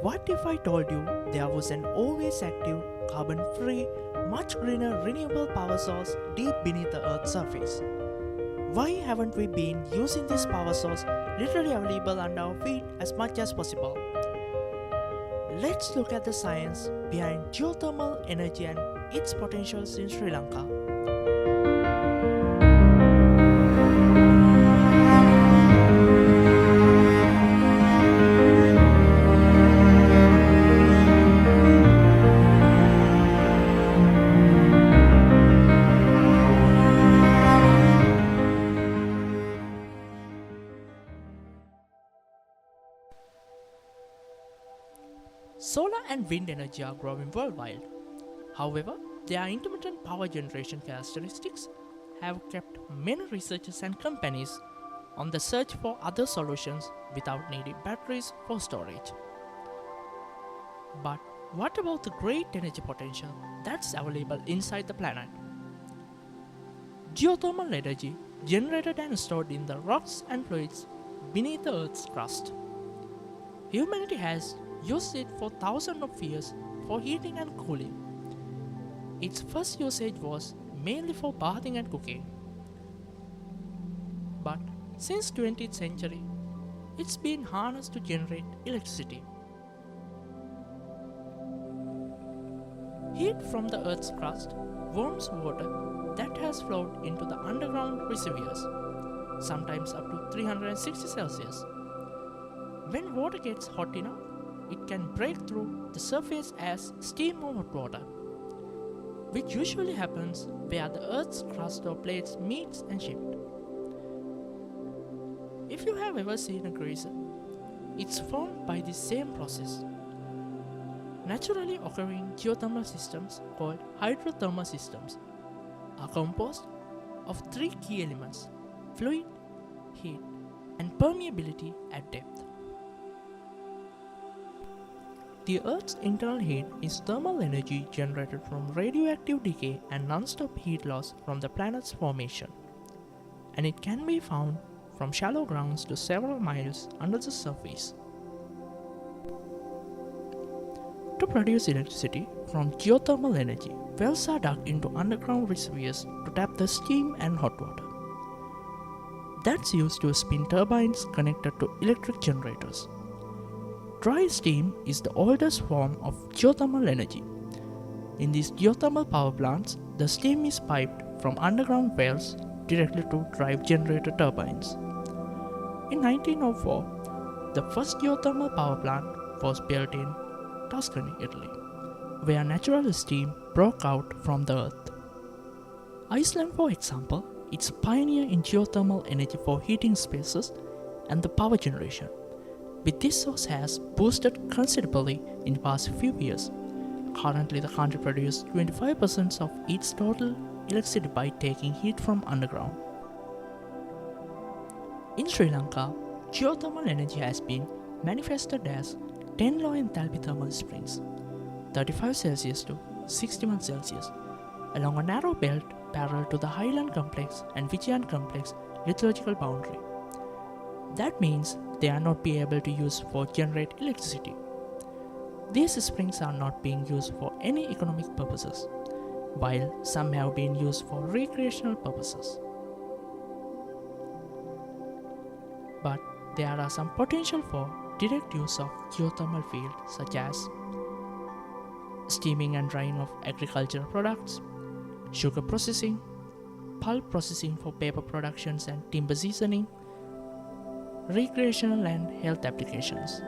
What if I told you there was an always active, carbon free, much greener renewable power source deep beneath the Earth's surface? Why haven't we been using this power source literally available under our feet as much as possible? Let's look at the science behind geothermal energy and its potentials in Sri Lanka. Solar and wind energy are growing worldwide. However, their intermittent power generation characteristics have kept many researchers and companies on the search for other solutions without needing batteries for storage. But what about the great energy potential that's available inside the planet? Geothermal energy generated and stored in the rocks and fluids beneath the Earth's crust. Humanity has used it for thousands of years for heating and cooling. Its first usage was mainly for bathing and cooking. But since 20th century, it's been harnessed to generate electricity. Heat from the Earth's crust warms water that has flowed into the underground reservoirs, sometimes up to 360 Celsius. When water gets hot enough, it can break through the surface as steam or hot water, which usually happens where the Earth's crust or plates meets and shift. If you have ever seen a geyser, it's formed by the same process. Naturally occurring geothermal systems, called hydrothermal systems, are composed of three key elements: fluid, heat, and permeability at depth. The Earth's internal heat is thermal energy generated from radioactive decay and non-stop heat loss from the planet's formation, and it can be found from shallow grounds to several miles under the surface. To produce electricity from geothermal energy, wells are dug into underground reservoirs to tap the steam and hot water. That's used to spin turbines connected to electric generators. Dry steam is the oldest form of geothermal energy. In these geothermal power plants, the steam is piped from underground wells directly to drive generator turbines. In 1904, the first geothermal power plant was built in Tuscany, Italy, where natural steam broke out from the earth. Iceland, for example, is a pioneer in geothermal energy for heating spaces and the power generation, but this source has boosted considerably in the past few years. Currently, the country produces 25% of its total electricity by taking heat from underground. In Sri Lanka, geothermal energy has been manifested as 10 low enthalpy thermal springs, 35 Celsius to 61 Celsius, along a narrow belt parallel to the Highland Complex and Vijayan Complex lithological boundary. That means they are not be able to use for generate electricity. These springs are not being used for any economic purposes, while some have been used for recreational purposes. But there are some potential for direct use of geothermal fields such as steaming and drying of agricultural products, sugar processing, pulp processing for paper productions and timber seasoning, recreational and health applications.